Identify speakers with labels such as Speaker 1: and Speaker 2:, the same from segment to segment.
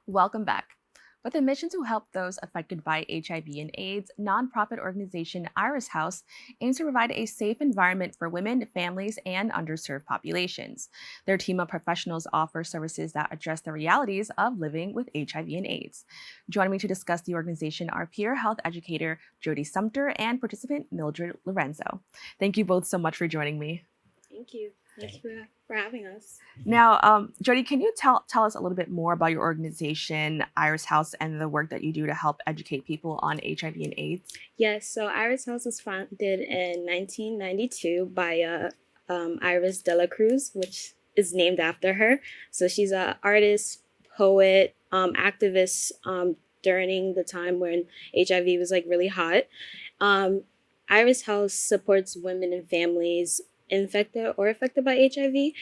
Speaker 1: Welcome back. With a mission to help those affected by HIV and AIDS, nonprofit organization Iris House aims to provide a safe environment for women, families, and underserved populations. Their team of professionals offer services that address the realities of living with HIV and AIDS. Joining me to discuss the organization are Peer Health Educator Jodie Sumpter and participant Mildred Lorenzo. Thank you both so much for joining me.
Speaker 2: Thank you. Thanks for having us.
Speaker 1: Now, Jody, can you tell us a little bit more about your organization, Iris House, and the work that you do to help educate people on HIV and AIDS?
Speaker 2: Yes, so Iris House was founded in 1992 by Iris de la Cruz, which is named after her. So she's an artist, poet, activist during the time when HIV was like really hot. Iris House supports women and families infected or affected by HIV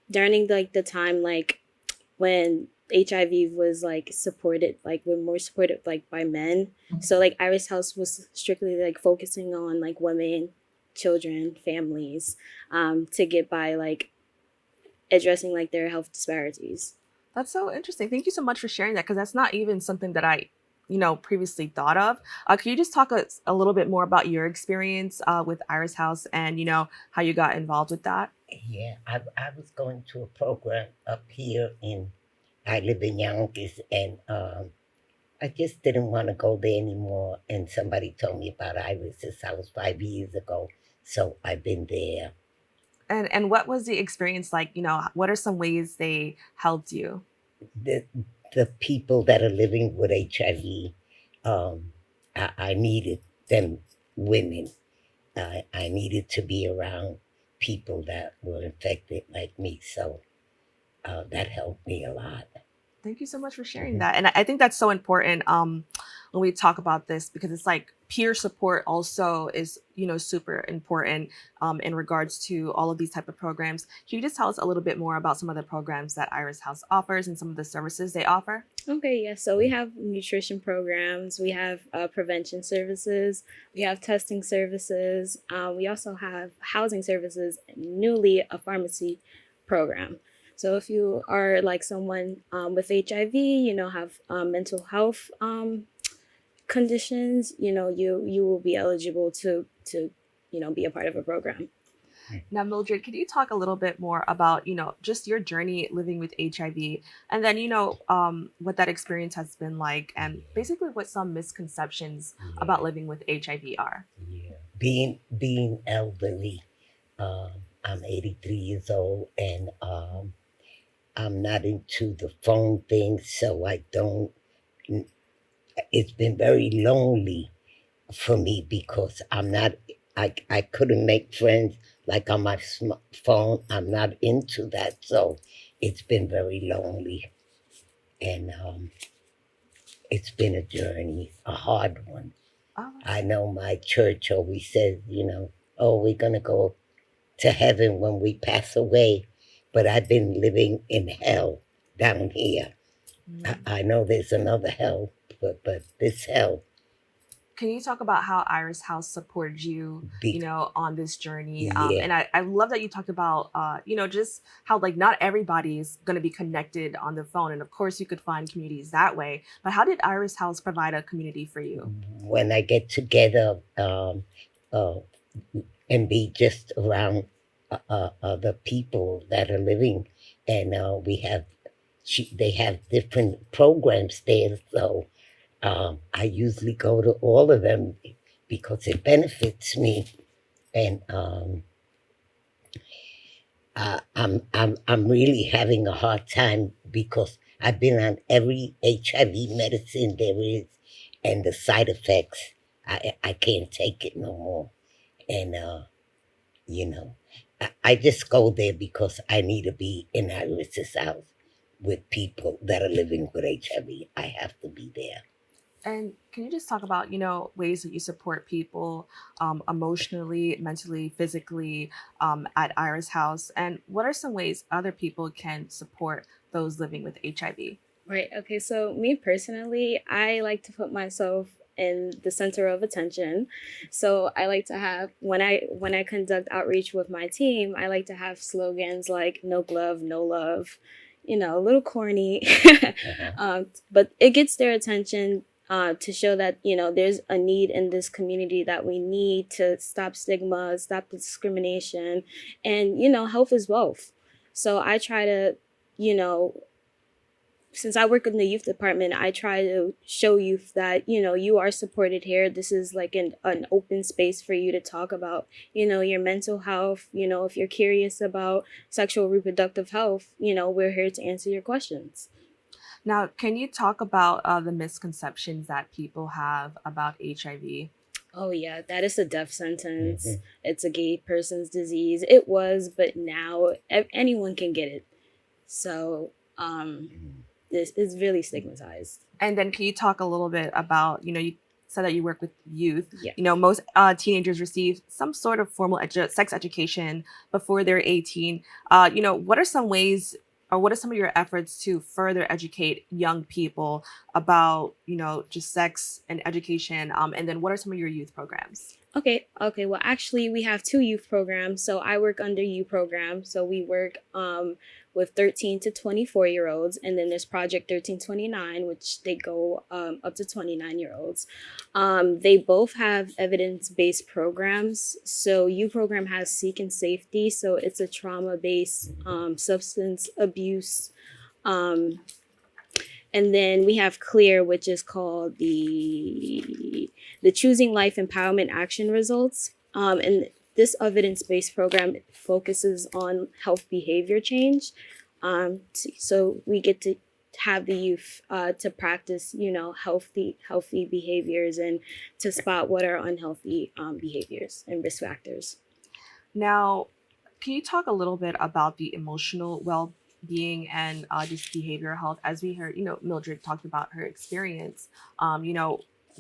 Speaker 2: during like the time like when HIV was like supported, like we're more supported like by men. So like Iris House was strictly like focusing on like women, children, families, to get by like addressing like their health disparities.
Speaker 1: That's so interesting. Thank you so much for sharing that, because that's not even something that I previously thought of. Can you just talk a little bit more about your experience with Iris House and, how you got involved with that?
Speaker 3: Yeah, I was going to a program up here I live in Yonkers, and I just didn't want to go there anymore. And somebody told me about Iris's house 5 years ago, so I've been there.
Speaker 1: And what was the experience like? What are some ways they helped you?
Speaker 3: The the people that are living with HIV, I needed them women. I needed to be around people that were infected like me, so that helped me a lot.
Speaker 1: Thank you so much for sharing that. And I think that's so important when we talk about this, because it's like peer support also is, super important in regards to all of these type of programs. Can you just tell us a little bit more about some of the programs that Iris House offers and some of the services they offer?
Speaker 2: Okay, yeah. So we have nutrition programs, we have prevention services, we have testing services. We also have housing services, and newly a pharmacy program. So if you are like someone with HIV, have mental health conditions, you will be eligible to be a part of a program.
Speaker 1: Now, Mildred, could you talk a little bit more about, just your journey living with HIV, and then, what that experience has been like, and basically what some misconceptions about living with HIV are?
Speaker 3: Yeah. Being elderly, I'm 83 years old, and I'm not into the phone thing, so I don't. It's been very lonely for me because I'm not. I couldn't make friends like on my phone. I'm not into that, so it's been very lonely, and it's been a journey, a hard one.
Speaker 1: Oh,
Speaker 3: I know my church always says, oh, we're gonna go to heaven when we pass away, but I've been living in hell down here. I know there's another hell, but this hell.
Speaker 1: can you talk about how Iris House supported you,
Speaker 3: Be-
Speaker 1: on this journey?
Speaker 3: Yeah.
Speaker 1: And I love that you talked about, just how like not everybody's going to be connected on the phone. And of course you could find communities that way. But how did Iris House provide a community for you?
Speaker 3: When I get together uh, and be just around the people that are living, and they have different programs there, so I usually go to all of them because it benefits me, and I'm really having a hard time because I've been on every HIV medicine there is, and the side effects, I can't take it no more, and I just go there because I need to be in Iris's house with people that are living with HIV. I have to be there.
Speaker 1: And can you just talk about, ways that you support people emotionally, mentally, physically at Iris House? And what are some ways other people can support those living with HIV?
Speaker 2: Right. Okay. So me personally, I like to put myself in the center of attention. So I like to have when I conduct outreach with my team, I like to have slogans like "No glove, no love." a little corny,
Speaker 3: Uh-huh.
Speaker 2: but it gets their attention to show that there's a need in this community, that we need to stop stigma, stop discrimination, and health is wealth. So I try to, you know, since I work in the youth department, I try to show youth that, you are supported here. This is like an open space for you to talk about, your mental health. If you're curious about sexual reproductive health, we're here to answer your questions.
Speaker 1: Now, can you talk about the misconceptions that people have about HIV?
Speaker 2: Oh, yeah, that is a death sentence.
Speaker 3: Mhm.
Speaker 2: It's a gay person's disease. It was, but now anyone can get it. So, this is really stigmatized.
Speaker 1: And then can you talk a little bit about, you said that you work with youth.
Speaker 2: Yeah.
Speaker 1: Most teenagers receive some sort of formal sex education before they're 18. What are some ways or what are some of your efforts to further educate young people about, just sex and education? And then what are some of your youth programs?
Speaker 2: Okay. Well, actually, we have two youth programs. So I work under U program. So we work with 13 to 24-year-olds, and then there's Project 1329, which they go up to 29-year-olds. They both have evidence-based programs. So U program has Seek and Safety, so it's a trauma-based substance abuse. Um, and then we have Clear, which is called the Choosing Life Empowerment Action Results. And this evidence-based program focuses on health behavior change. So we get to have the youth to practice, healthy behaviors, and to spot what are unhealthy behaviors and risk factors.
Speaker 1: Now, can you talk a little bit about the emotional well-being and just behavioral health? As we heard, Mildred talked about her experience.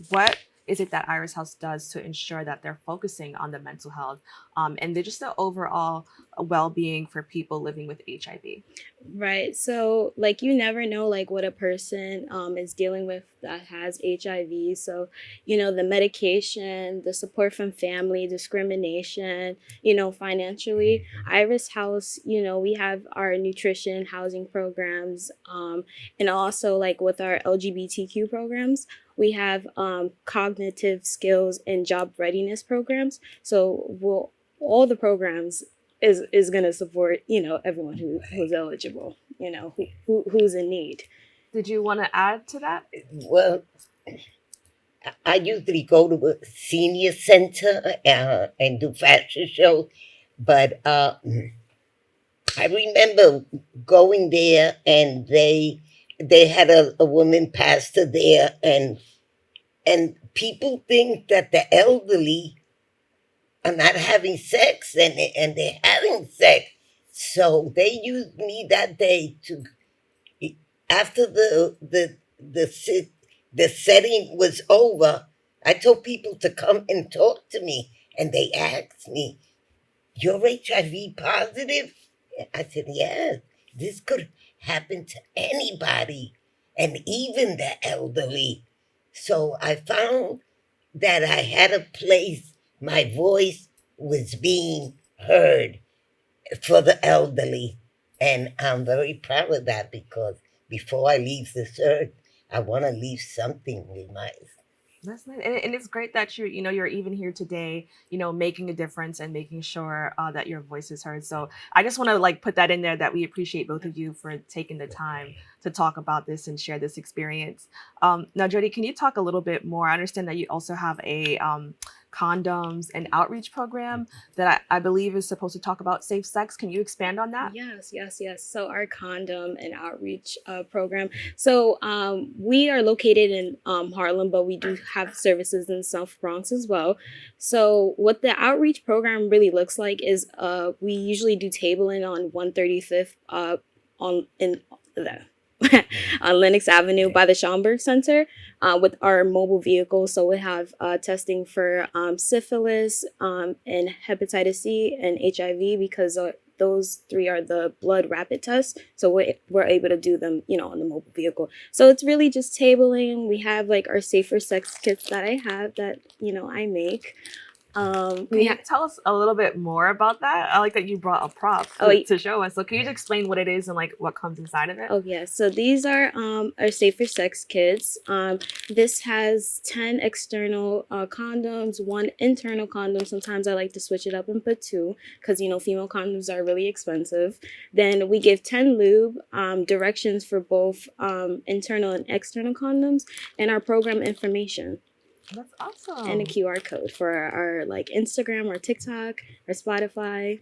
Speaker 1: What is it that Iris House does to ensure that they're focusing on the mental health and just the overall well-being for people living with HIV?
Speaker 2: Right. So, like, you never know, like, what a person is dealing with that has HIV. So, the medication, the support from family, discrimination, financially. Iris House, we have our nutrition, housing programs, and also, like, with our LGBTQ programs, we have cognitive skills and job readiness programs. So, all the programs is going to support everyone who's eligible, who's in need.
Speaker 1: Did you want to add to that?
Speaker 3: Well, I usually go to a senior center and do fashion shows, but I remember going there, and they had a woman pastor there, and people think that the elderly are not having sex, and they're having sex. So they used me that day to, after the setting was over, I told people to come and talk to me, and they asked me, "You're HIV positive?" I said, "Yes. This could happen to anybody, and even the elderly." So I found that I had a place, my voice was being heard for the elderly. And I'm very proud of that, because before I leave this earth, I want to leave something with my.
Speaker 1: That's nice, and it's great that you're even here today, making a difference and making sure that your voice is heard. So I just want to like put that in there that we appreciate both of you for taking the time to talk about this and share this experience. Now, Jodie, can you talk a little bit more? I understand that you also have a condoms and outreach program that I believe is supposed to talk about safe sex. Can you expand on that?
Speaker 2: Yes. So our condom and outreach program. So we are located in Harlem, but we do have services in South Bronx as well. So what the outreach program really looks like is we usually do tabling on 135th on in the on Lenox Avenue by the Schomburg Center with our mobile vehicles. So we have testing for syphilis and hepatitis C and HIV, because those three are the blood rapid tests. So we're able to do them, on the mobile vehicle. So it's really just tabling. We have like our safer sex kits that I have that, I make.
Speaker 1: Can
Speaker 2: We
Speaker 1: you tell us a little bit more about that? I like that you brought a prop to show us. So can you just explain what it is and like what comes inside of it?
Speaker 2: Oh yeah, so these are safe for sex kits. This has 10 external condoms, one internal condom. Sometimes I like to switch it up and put two because female condoms are really expensive. Then we give 10 lube, directions for both internal and external condoms, and our program information.
Speaker 1: That's awesome.
Speaker 2: And a QR code for our like Instagram or TikTok or Spotify.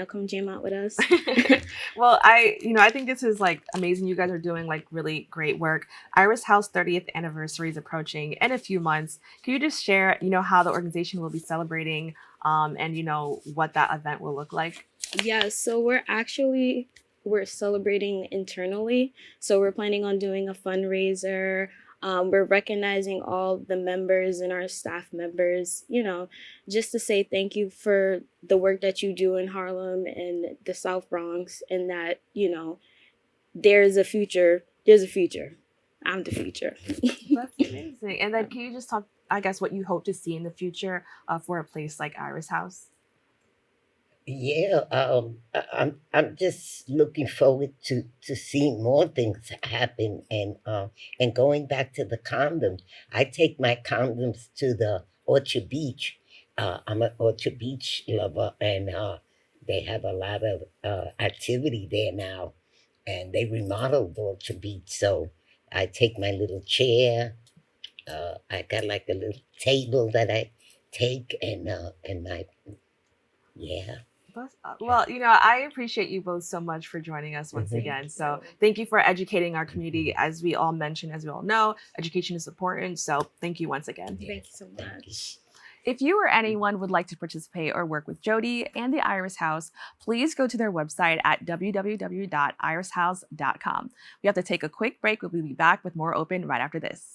Speaker 2: Come jam out with us.
Speaker 1: Well, I think this is like amazing. You guys are doing like really great work. Iris House 30th anniversary is approaching in a few months. Can you just share, how the organization will be celebrating, and what that event will look like?
Speaker 2: Yeah, so we're celebrating internally. So we're planning on doing a fundraiser. We're recognizing all the members and our staff members, just to say thank you for the work that you do in Harlem and the South Bronx, and that, there's a future. There's a future. I'm the future.
Speaker 1: That's amazing. And then can you just talk, I guess, what you hope to see in the future for a place like Iris House?
Speaker 3: Yeah, I'm just looking forward to seeing more things happen, and going back to the condoms. I take my condoms to the Orchard Beach. I'm an Orchard Beach lover, and they have a lot of activity there now, and they remodeled Orchard Beach. So I take my little chair. I got like a little table that I take, and my yeah.
Speaker 1: Well, I appreciate you both so much for joining us once again. So thank you for educating our community. As we all mentioned, as we all know, education is important. So thank you once again.
Speaker 2: Thank you so much.
Speaker 1: If you or anyone would like to participate or work with Jodie and the Iris House, please go to their website at www.irishouse.com. We have to take a quick break. We'll be back with more open right after this.